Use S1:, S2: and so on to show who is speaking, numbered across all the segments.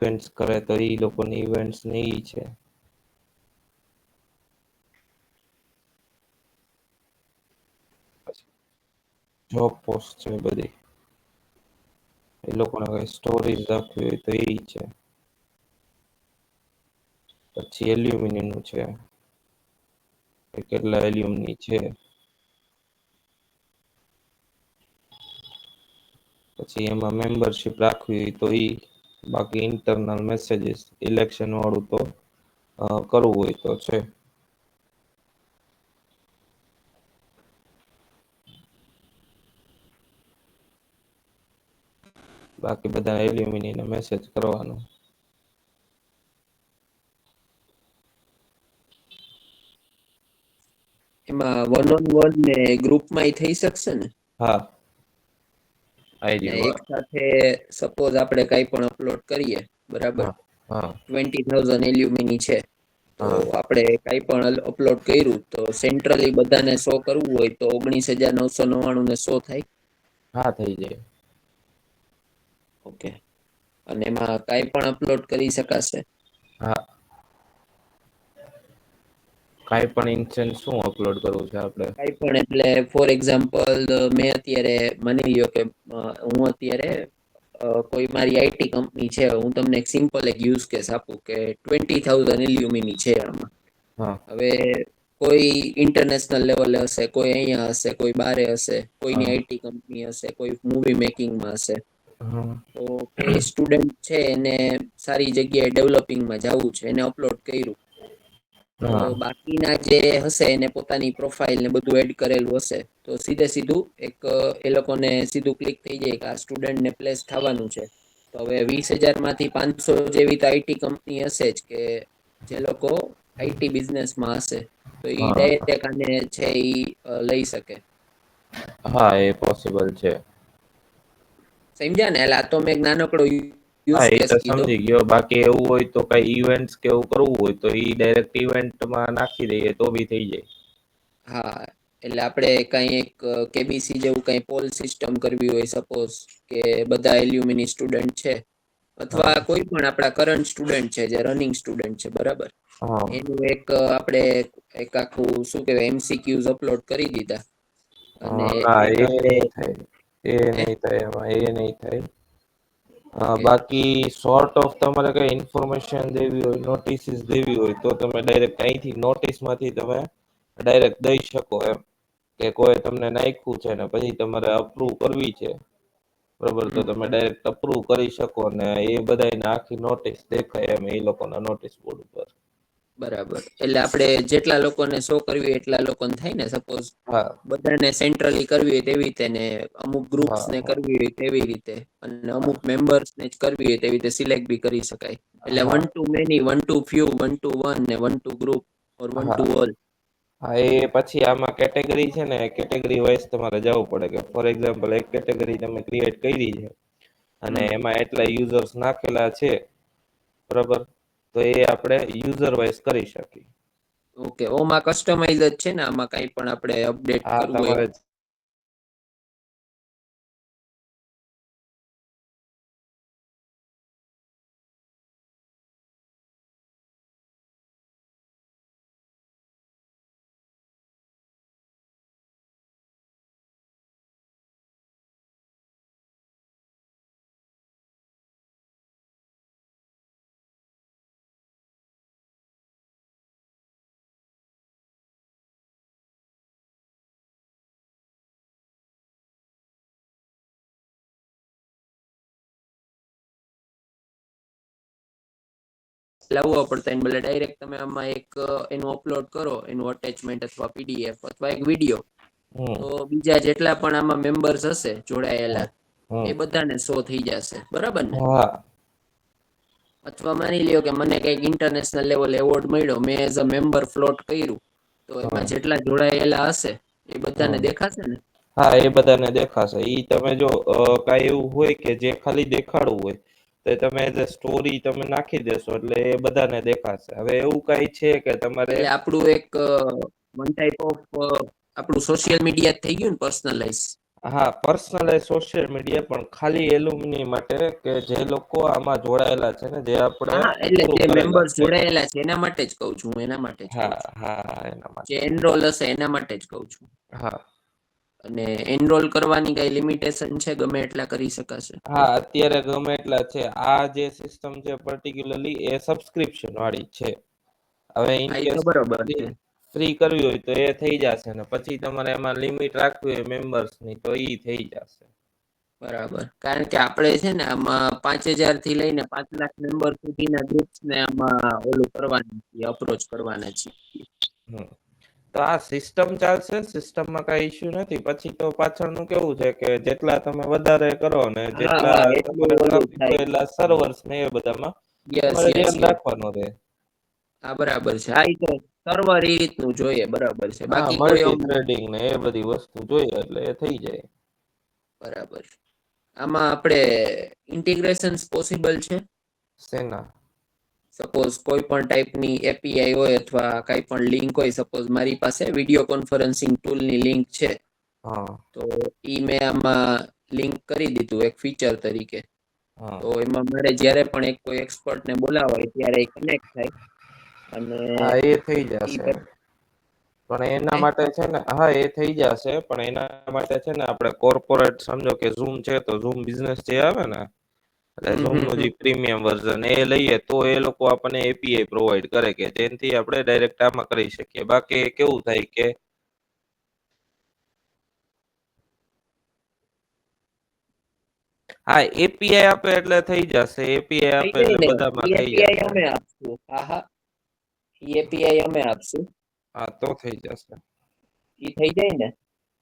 S1: Events કરે તો એ લોકોની ઇવેન્ટ્સ ને ઈ છે. જોબ પોસ્ટ છે બધી, એ લોકોને કઈ સ્ટોરીઝ રાખવી હોય તો એ છે. પછી એલ્યુમિનિયમ નું છે કે કેટલા એલ્યુમિની છે. પછી એમાં મેમ્બરશીપ રાખવી હોય તો ઈ, બાકી ઇન્ટરનલ મેસેજીસ ઇલેક્શન વાળું તો કરવું હોય તો છે. બાકી બધા એલ્યુમિનિયમ મેસેજ કરવાનો.
S2: એમાં વન ઓન વન ને ગ્રુપમાં થઈ શકશે ને?
S1: હા,
S2: ને
S1: આઈડી
S2: એક સાથે સપોઝ આપણે કઈ પણ અપલોડ કરીએ, બરાબર,
S1: હા હા
S2: 20,000 એલ્યુમિની છે, તો
S1: હા
S2: આપણે કઈ પણ અપલોડ કર્યું તો સેન્ટ્રલી બધાને શો કરવું હોય તો 19,999 ને શો થાય?
S1: હા, થઈ જાય.
S2: ઓકે, અને એમાં કઈ પણ અપલોડ કરી શકાશે?
S1: હા, કઈ પણ ઇન્સ્ટન્સ શું અપલોડ કરવું છે આપણે?
S2: કઈ પણ એટલે ફોર એક્ઝામ્પલ મેં અત્યારે માની લ્યો કે હું અત્યારે કોઈ મારી આઈટી કંપની છે, હું તમને એક સિમ્પલ એક યુઝ કેસ આપું કે 20,000 એલ્યુમિની છે આમાં.
S1: હા
S2: હવે કોઈ ઇન્ટરનેશનલ લેવલે હશે, કોઈ અહીંયા હશે, કોઈ બારે હશે, કોઈની
S1: હા
S2: આઈટી કંપની હશે, કોઈ મૂવી મેકિંગમાં હશે.
S1: હા
S2: તો કોઈ સ્ટુડન્ટ છે એને સારી જગ્યાએ ડેવલપિંગમાં જવું છે, એને અપલોડ કર્યું. તો
S1: હા
S2: બાકીના જે હશે એને પોતાની પ્રોફાઈલ ને બધું એડ કરેલું હશે. તો સીધે સીધું એક એ લોકોને સીધું ક્લિક થઈ જાય કે આ સ્ટુડન્ટને પ્લેસ થવાનું છે. તો હવે 20,000 માંથી 500 જેવી તો આઈટી કંપની હશે જ કે જે લોકો આઈટી બિઝનેસમાં હશે. તો ઈ
S1: હા
S2: ડાયરેક્ટ આને છે ઈ લઈ શકે.
S1: હા, એ પોસિબલ છે.
S2: સમજ્યા ને? એટલે આ તો મેં એક નાનકડો
S1: હા,
S2: યુઝ
S1: એ
S2: કેસ
S1: તો
S2: કીધો.
S1: સમજી ગયો. બાકી એવું હોય તો કઈ ઈવેન્ટ કે એવું કરવું હોય તો ઈ ડાયરેક્ટ ઇવેન્ટમાં નાખી દઈએ તો બી થઈ જાય.
S2: હા, એટલે આપણે કઈ એક કેબીસી જેવું કઈ પોલ સિસ્ટમ કરવી હોય સપોઝ કે બધા એલ્યુમિની સ્ટુડન્ટ છે,
S1: હા
S2: અથવા કોઈ પણ આપણા કરંટ સ્ટુડન્ટ છે જે રનિંગ સ્ટુડન્ટ છે, બરાબર,
S1: હા
S2: એનું એક આપણે એક આખું શું કેવાય એમસીક્યુઝ અપલોડ કરી દીધા. અને
S1: ના,
S2: એક
S1: એ
S2: આપણે
S1: નહી થાય, એ
S2: હે
S1: નહી થાય, એમાં એ નહી થાય.
S2: ઓકે
S1: બાકી શોર્ટ ઓફ તમારે કઈ ઇન્ફોર્મેશન દેવી હોય, નોટિસીસ દેવી હોય તો તમે ડાયરેક્ટ અહીંથી નોટિસ માંથી તમે ડાયરેક્ટ દઈ શકો એમ. કે કોઈ તમને નાખ્યું છે ને પછી તમારે અપ્રુવ કરવી છે, બરોબર, તો
S2: હમ
S1: તમે ડાયરેક્ટ અપ્રુવ કરી શકો ને એ બધાને આખી નોટિસ દેખાય એમ એ લોકોના નોટિસ બોર્ડ ઉપર.
S2: બરાબર, એટલે આપણે જેટલા લોકોને શો કરવી એટલા લોકોને થાય ને? સપોઝ
S1: હા
S2: બધાને સેન્ટ્રલી કરવી હોય તેવી રીતે ને અમુક ગ્રુપ્સ
S1: હા
S2: ને
S1: હા
S2: કરવી હોય તેવી રીતે, અને
S1: હા
S2: અમુક મેમ્બર્સ ને જ કરવી હોય તેવી રીતે સિલેક્ટ બી કરી શકાય. એટલે
S1: હા
S2: one to many, one to few, one to one ને one to group or one to
S1: હા
S2: ઓલ.
S1: હા, એ પછી આમાં કેટેગરી છે ને, કેટેગરી વાઈઝ તમારે જવું પડે કે ફોર એક્ઝામ્પલ એક કેટેગરી તમે ક્રિએટ કરી છે અને
S2: હમ
S1: એમાં એટલા યુઝર્સ નાખેલા છે, બરોબર, તો એ આપણે યુઝર વાઈઝ કરી શકીએ.
S2: ઓકે, ઓમાં કસ્ટમાઇઝ જ છે ને? આમાં કઈ પણ આપણે અપડેટ
S1: હા,
S2: કરવું હોય?
S1: તમારે
S2: લાવવા પડતા એને બદલે ડાયરેક્ટ તમે આમાં એક એનું અપલોડ કરો, એનું અટેચમેન્ટ અથવા પીડીએફ અથવા એક વિડીયો,
S1: હમ
S2: તો બીજા જેટલા પણ આમાં મેમ્બર્સ હશે જોડાયેલા,
S1: હમ
S2: એ બધાને શો થઈ જશે, બરાબર ને?
S1: હા
S2: અથવા માની લ્યો કે મને કઈક ઇન્ટરનેશનલ લેવલ એવોર્ડ મળ્યો, મેં એઝ અ મેમ્બર ફ્લોટ કર્યું, તો
S1: હમ
S2: એમાં જેટલા જોડાયેલા હશે એ બધાને
S1: હમ
S2: દેખાશે ને?
S1: હા, એ બધાને દેખાશે. ઈ તમે જો કઈ એવું હોય કે જે ખાલી દેખાડવું હોય તો તમે એઝ અ સ્ટોરી તમે નાખી દેશો એટલે એ બધાને દેખાશે. હવે એવું કઈ છે કે તમારે
S2: એટલે આપણું એક વન ટાઈપ ઓફ આપણું સોશિયલ મીડિયા થઈ ગયું ને, પર્સનલાઇઝ.
S1: હા, પર્સનલાઇઝ સોશિયલ મીડિયા પણ ખાલી એલ્યુમિની માટે કે જે લોકો આમાં જોડાયેલા છે ને જે આપણે
S2: હા, એટલે
S1: થ્રુ
S2: જે
S1: કરેલા
S2: મેમ્બર્સ
S1: છે.
S2: જોડાયેલા છે એના માટે જ કહું છું હું, એના માટે જ કહું
S1: હા
S2: છું.
S1: હા, એના
S2: જે
S1: માટે.
S2: એનરોલ હશે એના માટે જ કહું છું.
S1: હા
S2: અને એનરોલ કરવાની કઈ લિમિટેશન છે, ગમે એટલા કરી શકાશે?
S1: હા, અત્યારે ગમે એટલા છે. આ જે સિસ્ટમ છે પર્ટિક્યુલરલી એ સબસ્ક્રિપ્શન વાળી છે. હવે ઇન
S2: હા, એ તો
S1: કેસ
S2: બરોબર છે.
S1: ફ્રી કરવી હોય તો એ થઈ જશે ને પછી તમારે એમાં લિમિટ રાખવી હોય મેમ્બર્સની તો ઈ થઈ જશે.
S2: બરાબર, કારણ કે આપણે છે ને આમાં 5,000 થી લઈને 5 લાખ મેમ્બર સુધીના ગ્રુપ્સ ને આમાં ઓલું કરવાના છીએ, અપ્રોચ કરવાના છીએ.
S1: હમ. તો આ સિસ્ટમ ચાલશે, સિસ્ટમમાં કઈ ઈસ્યુ નથી. પછી તો પાછળનું કેવું છે કે જેટલા તમે વધારે કરો ને
S2: હા
S1: જેટલા
S2: હા, એટલું
S1: તમારે
S2: ઓલું
S1: ટ્રાફિક
S2: થાય.
S1: હોય એટલા સર્વર્સ ને એ બધામાં
S2: યસ
S1: તમારે
S2: યસ
S1: ધ્યાન
S2: યસ.
S1: રાખવાનું રહે.
S2: હા, બરાબર છે. હા, ઈ તો સર્વર એ રીતનું જોઈએ, બરાબર છે.
S1: હા,
S2: બાકી કોઈ
S1: મલ્ટી
S2: આમ
S1: થ્રેડિંગ ને એ બધી વસ્તુ જોઈએ એટલે એ થઈ જાય.
S2: બરાબર. આમાં આપણે ઇન્ટિગ્રેશન્સ પોસિબલ છે?
S1: શેના?
S2: સપોઝ કોઈ પણ ટાઈપની એપીઆઈ હોય અથવા કઈ પણ લિંક હોય, સપોઝ મારી પાસે વિડીયો કોન્ફરન્સિંગ ટૂલની લિંક છે,
S1: હા
S2: તો ઈ મેં આમાં લિંક કરી દીધું એક ફીચર તરીકે.
S1: હા
S2: તો એમાં મારે જ્યારે પણ એક કોઈ એક્સપર્ટને બોલાવવા હોય ત્યારે એ કનેક્ટ થાય અને
S1: હા, એ થઈ
S2: ઈ
S1: જશે.
S2: પછી
S1: પણ એના માટે છે ને, હા એ થઈ જશે પણ એના માટે છે ને આપણે કોર્પોરેટ સમજો કે ઝૂમ છે તો ઝૂમ બિઝનેસ જે આવે ને એટલે
S2: હમ
S1: ઝૂમ
S2: હમ
S1: નું
S2: હમ.
S1: જે પ્રીમિયમ વર્ઝન એ લઈએ તો એ લોકો આપણને એપીઆઈ પ્રોવાઈડ કરે કે જેનાથી આપણે ડાયરેક્ટ આમાં કરી શકીએ. બાકી કેવું થાય કે હા, એપીઆઈ આપે એટલે થઈ જશે. એપીઆઈ
S2: થઈ
S1: આપે
S2: જાય
S1: એટલે
S2: ને,
S1: બધામાં
S2: ઈ
S1: થઈ
S2: એપીઆઈ
S1: જશે.
S2: અમે આપશું. હા હા, ઈ એપીઆઈ અમે આપશું.
S1: હા, તો થઈ જશે.
S2: ઈ થઈ જાય ને?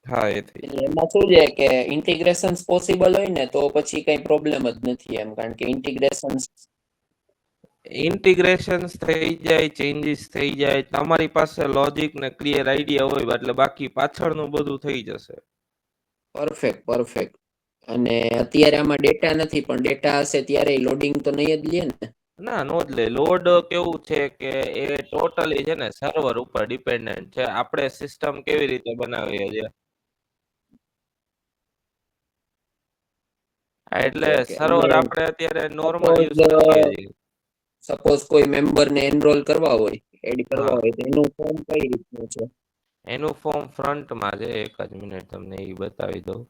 S1: હા, એ થઈ
S2: એટલે
S1: જાય.
S2: એમાં શું છે કે ઇન્ટિગ્રેશન્સ પોસિબલ હોય ને તો પછી કઈ પ્રોબ્લેમ જ નથી એમ, કારણ કે ઇન્ટિગ્રેશન્સ
S1: ઇન્ટિગ્રેશન્સ થઈ જાય, ચેન્જીસ થઈ જાય, તમારી પાસે લોજિક ને ક્લિયર આઈડિયા હોય એટલે બાકી પાછળનું બધું થઈ જશે.
S2: Perfect perfect. અને અત્યારે આમાં ડેટા નથી પણ ડેટા હશે ત્યારે લોડિંગ તો નહીં જ લે ને?
S1: ના, નો જ લે. લોડ કેવું છે કે એ ટોટલી છે ને સર્વર ઉપર ડિપેન્ડન્ટ છે. આપણે સિસ્ટમ કેવી રીતે બનાવીએ છીએ. હા,
S2: ઓકે
S1: એટલે
S2: ઓકે. અને
S1: સર્વર આપણે અત્યારે નોર્મલ યુઝ કરીએ
S2: સપોઝ
S1: છીએ.
S2: સપોઝ કોઈ મેમ્બરને એનરોલ કરવા હોય, એડ કરવા
S1: હા,
S2: હોય તો એનું ફોર્મ કઈ રીતનું છે?
S1: એનું ફોર્મ ફ્રન્ટમાં છે. એક જ મિનિટ તમને એ બતાવી દઉં.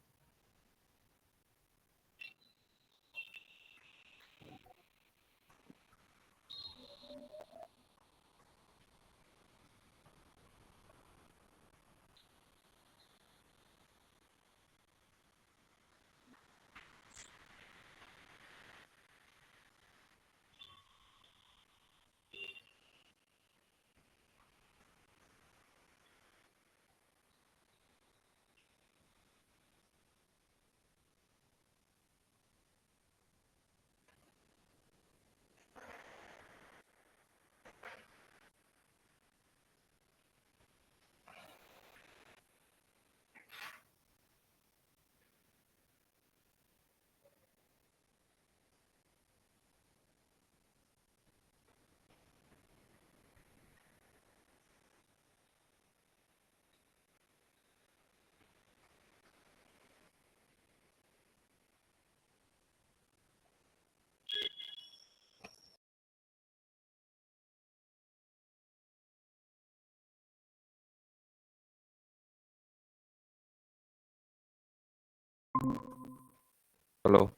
S1: હલો.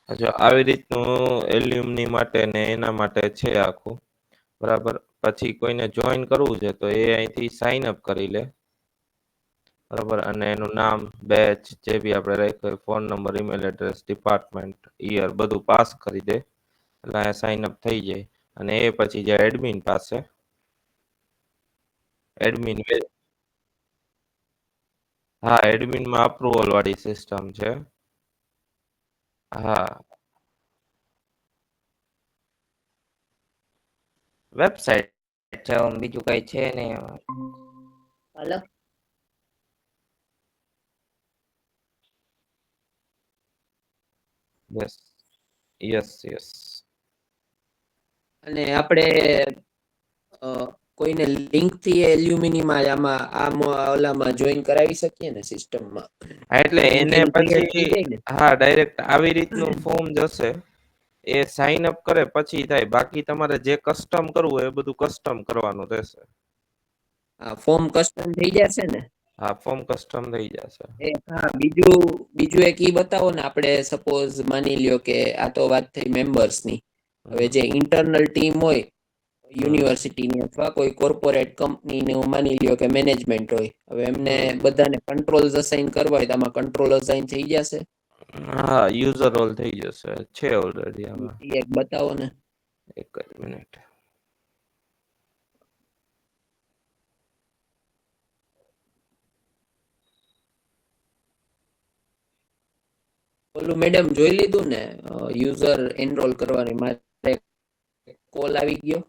S1: જો આવી રીતનું એલ્યુમની માટે ને એના માટે છે આખું. બરાબર. પછી કોઈને જોઈન કરવું છે તો એ અહીંથી સાઈન અપ કરી લે. બરાબર. અને એનું નામ, બેચ જે બી આપણે રાખ્યું હોય, phone number, email address, department, year બધું પાસ કરી દે. એટલે અહીંયા સાઈન અપ થઈ જાય. અને એ પછી જાય એડમિન પાસે. એડમિન હા, એડમિનમાં અપ્રુવલ વાળી સિસ્ટમ છે. હા, વેબસાઇટ છે બીજું કઈ છે નહીં એમાં.
S2: હાલો.
S1: Yes yes yes.
S2: અને આપણે કોઈને લિંક થી એલ્યુમિનીમાં ઓલામાં જોઈન કરાવી શકીએ ને સિસ્ટમમાં,
S1: હા, એટલે
S2: લિંક
S1: એને
S2: એની ક્રિએટ થઈ
S1: પછી
S2: જાય ને.
S1: હા ડાયરેક્ટ આવી રીતનું ફોર્મ જશે, એ સાઇન અપ કરે પછી થાય. બાકી તમારે જે કસ્ટમ કરવું હોય એ બધું કસ્ટમ કરવાનું રહેશે.
S2: આ ફોર્મ કસ્ટમ થઈ જશે ને.
S1: હા, ફોર્મ કસ્ટમ થઈ જશે.
S2: હા, બીજું બીજું એક ઈ બતાવો ને. આપણે સપોઝ માની લ્યો કે આ તો વાત થઈ મેમ્બર્સ ની. હવે
S1: હમ
S2: જે ઇન્ટરનલ ટીમ હોય
S1: હમ
S2: યુનિવર્સિટીની અથવા કોઈ કોર્પોરેટ કંપનીને માની લ્યો કે મેનેજમેન્ટ હોય, હવે એમને
S1: હમ
S2: બધાને કંટ્રોલ અસાઇન કરવા હોય તો આમાં કંટ્રોલ અસાઇન થઈ જશે.
S1: હા, યુઝર રોલ થઈ જશે, છે ઓલરેડી આમાં.
S2: ઈ એક બતાવો ને.
S1: એક જ મિનિટ.
S2: ઓલું મેડમ જોઈ લીધું ને, યુઝર એનરોલ કરવાની મારે કોલ આવી ગયો.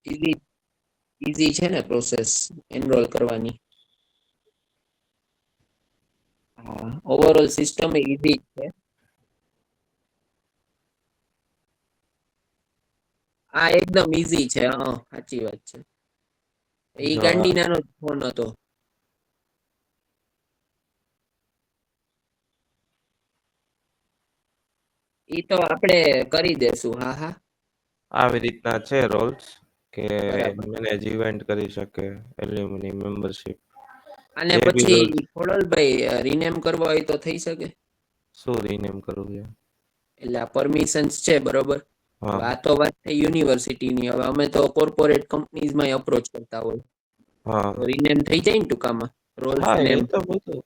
S2: ઈઝી ઈઝી છે ને પ્રોસેસ એનરોલ કરવાની. હા, ઓવરઓલ સિસ્ટમ ઈઝી છે. હા, એકદમ ઈઝી છે. હા, સાચી વાત છે. ઈ
S1: જો
S2: ગાંડીનાનો જ ફોન હતો. ઈ તો આપણે કરી દેસું. હા હા,
S1: આવી રીતના છે રોલ્સ કે
S2: બરાબર.
S1: મેનેજ ઇવેન્ટ કરી શકે, એલ્યુમિની મેમ્બરશિપ.
S2: અને
S1: જે બી રોલ્સ.
S2: પછી ખોડલભાઈ રીનેમ કરવા હોય તો થઈ શકે.
S1: શું રીનેમ કરવું છે?
S2: એટલે આ પરમિશન્સ છે બરોબર. હવે
S1: હા
S2: આ તો વાત થઈ યુનિવર્સિટીની. હવે અમે તો કોર્પોરેટ કંપનીઝમાં અપ્રોચ કરતા હોય,
S1: હા
S2: તો રીનેમ થઈ જાય ને ટૂંકામાં, રોલ્સ
S1: હા, એ
S2: નેમ.
S1: તો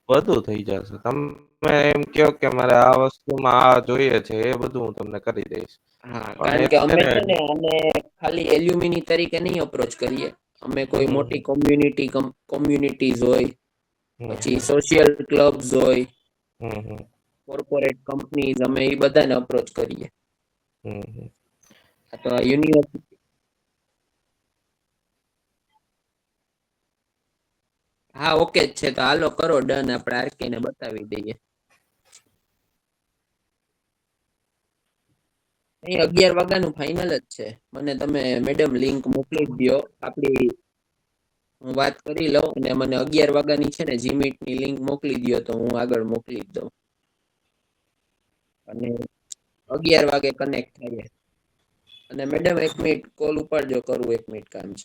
S1: બધું થઈ જશે. તમે એમ કહો કે મારે આ વસ્તુમાં આ જોઈએ છે, એ બધું હું તમને કરી દઈશ.
S2: હા,
S1: પણ
S2: કારણ
S1: એક
S2: કે અમે
S1: ને
S2: છે ને અમે ખાલી એલ્યુમિની તરીકે નહીં અપ્રોચ કરીએ. અમે કોઈ
S1: હમ
S2: મોટી કોમ્યુનિટીઝ હોય,
S1: હમ
S2: પછી સોશિયલ ક્લબ્સ હોય,
S1: હમ હમ
S2: કોર્પોરેટ કંપનીઝ, અમે એ બધાને અપ્રોચ કરીએ.
S1: હમ.
S2: આ તો યુનિવર્સિટી. હા, ઓકે જ છે. તો હાલો કરો ડન. આપણે આરકે ને બતાવી દઈએ. અહીં 11 વાગ્યાનું ફાઇનલ જ છે. મને તમે મેડમ લિંક મોકલી દો. આપડી હું વાત કરી લઉં અને મને 11 વાગ્યાની છે ને જીમીટ ની લિંક મોકલી દો તો હું આગળ મોકલી જ દઉં. અને 11 વાગે કનેક્ટ થાય. અને મેડમ 1 મિનિટ કોલ ઉપાડજો, કરું 1 મિનિટ કામ છે.